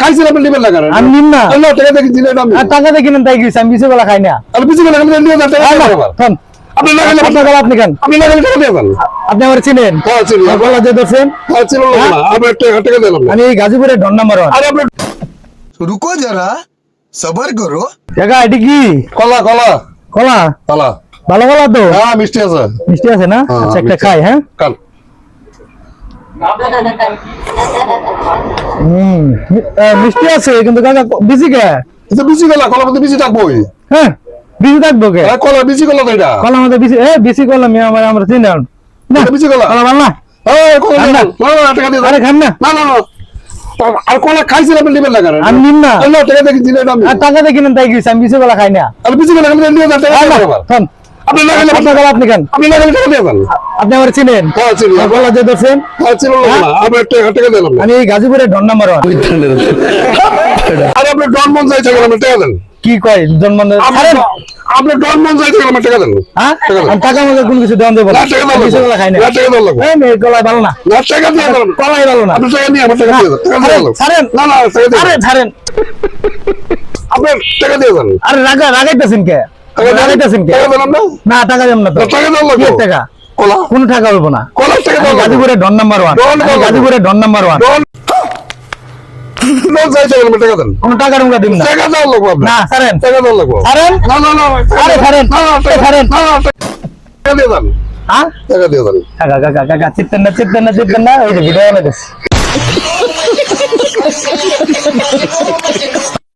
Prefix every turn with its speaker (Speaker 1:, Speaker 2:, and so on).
Speaker 1: খাইছেন আপনি নেবেন না কেন?
Speaker 2: আমি নিন না।
Speaker 1: আল্লাহ টাকা দেখি দিলেন আমি।
Speaker 2: আর টাকা দেখি না তাই গেছি আমি বিচি গলা খাই না।
Speaker 1: আর বিচি গলা আপনি নিয়ে যান টাকা দিয়ে দেবেন।
Speaker 2: খান
Speaker 1: আপনি না গেলে
Speaker 2: আপনার গলা আপনি খান।
Speaker 1: আপনি না গেলে টাকা দিয়ে দেন।
Speaker 2: আপনি আমার চিনেন?
Speaker 1: হ্যাঁ চিনি।
Speaker 2: গলা দিয়ে ধরছেন?
Speaker 1: হ্যাঁ চিনি না। আপনি টাকা দিলাম না।
Speaker 2: আমি এই গাজীপুরের ডন নাম্বার 1।
Speaker 1: আরে আপনি
Speaker 3: रुको जरा सबर करो।
Speaker 2: জায়গা এটি কি?
Speaker 1: কলা কলা
Speaker 2: কলা?
Speaker 1: কলা।
Speaker 2: ভালো কলা তো?
Speaker 1: হ্যাঁ মিষ্টি আছে।
Speaker 2: মিষ্টি আছে না?
Speaker 1: হ্যাঁ,
Speaker 2: আচ্ছা একটা
Speaker 1: মিষ্টি।
Speaker 2: খাই হ্যাঁ।
Speaker 1: কাল
Speaker 2: মিষ্টি আছে কিন্তু কাকা বিচি কে?
Speaker 1: এটা বিচি গলা কলা মধ্যে বিচি থাকবোই।
Speaker 2: হ্যাঁ বিচি থাকবো কে?
Speaker 1: হ্যাঁ কলা বিচি গলা তো এটা।
Speaker 2: কলা মধ্যে বিচি বিচি কলা আমরা চিনি না।
Speaker 1: এটা বিচি গলা।
Speaker 2: কলা ভালো না?
Speaker 1: এই কলা
Speaker 2: খান
Speaker 1: না
Speaker 2: না।
Speaker 1: না টাকা দিয়ে দেন।
Speaker 2: আরে খান না।
Speaker 1: না না না। আর কলা খাইছেন আপনি নেবেন না কেন?
Speaker 2: আমি নিন না।
Speaker 1: আল্লাহ টাকা দেখি দিলেন আমি।
Speaker 2: আর টাকা দেখি না তাই গেছি আমি বিচি গলা খাই না।
Speaker 1: আর বিচি গলা আপনি নিয়ে যান টাকা দিয়ে দেবেন।
Speaker 2: খান
Speaker 1: আপনি না গেলে
Speaker 2: আপনার গলা আপনি খান।
Speaker 1: আপনি না গেলে টাকা দিয়ে দেন।
Speaker 2: আপনি আমার চিনেন?
Speaker 1: হ্যাঁ চিনি।
Speaker 2: গলা দিয়ে ধরছেন?
Speaker 1: হ্যাঁ চিনি না। আপনি টাকা দিলাম না।
Speaker 2: আমি এই গাজীপুরের ডন নাম্বার 1।
Speaker 1: আরে আপনি ডন মন চাইছে আপনি টাকা দেন।
Speaker 2: কি কয় জন্ম
Speaker 1: আপনি ডন মন চাইছে আপনি টাকা দেন।
Speaker 2: হ্যাঁ আমি টাকা মতো কোনো কিছু দেওয়া দেবো না।
Speaker 1: না টাকা দেন।
Speaker 2: বিচি গলা খাই না।
Speaker 1: না টাকা দেন লাগবে।
Speaker 2: এই মেয়ে গলায় ভালো না।
Speaker 1: না টাকা দিয়ে দেন।
Speaker 2: কলাই ভালো না।
Speaker 1: আপনি টাকা নিয়ে আমার টাকা দিয়ে দেন। টাকা দিয়ে দেন।
Speaker 2: ছাড়েন।
Speaker 1: না না টাকা দিয়ে
Speaker 2: আরে
Speaker 1: দেন।
Speaker 2: ছাড়েন।
Speaker 1: আপনি টাকা দিয়ে দেন।
Speaker 2: আরে রাগাইতেছেন কে? রাগাইতেছেন কে?
Speaker 1: টাকা দিলাম না।
Speaker 2: না টাকা দেব না তো।
Speaker 1: না, টাকা দেওয়া লাগবে।
Speaker 2: কি টাকা?
Speaker 1: কলা
Speaker 2: কোনো টাকা হইব না।
Speaker 1: কলা টাকা
Speaker 2: আমি
Speaker 1: দেওয়া লাগবে।
Speaker 2: গাজীপুরের ডন নাম্বার 1।
Speaker 1: ডন বলো।
Speaker 2: গাজীপুরের ডন নাম্বার 1।
Speaker 1: ডন মন চাইছে আপনি টাকা দেন।
Speaker 2: কোনো টাকা রুমা দিব না।
Speaker 1: টাকা দেওয়া লাগবে আপনার।
Speaker 2: না ছাড়েন।
Speaker 1: টাকা দেওয়া লাগবে।
Speaker 2: ছাড়েন।
Speaker 1: না না না।
Speaker 2: আরে ছাড়েন।
Speaker 1: না না
Speaker 2: এই ছাড়েন।
Speaker 1: না না টাকা দিয়ে দেন।
Speaker 2: হ্যাঁ
Speaker 1: টাকা দিয়ে দেন।
Speaker 2: কাকা কাকা কাকা চিত্তেন না ওই যে ভিডিও বানাইতেছি।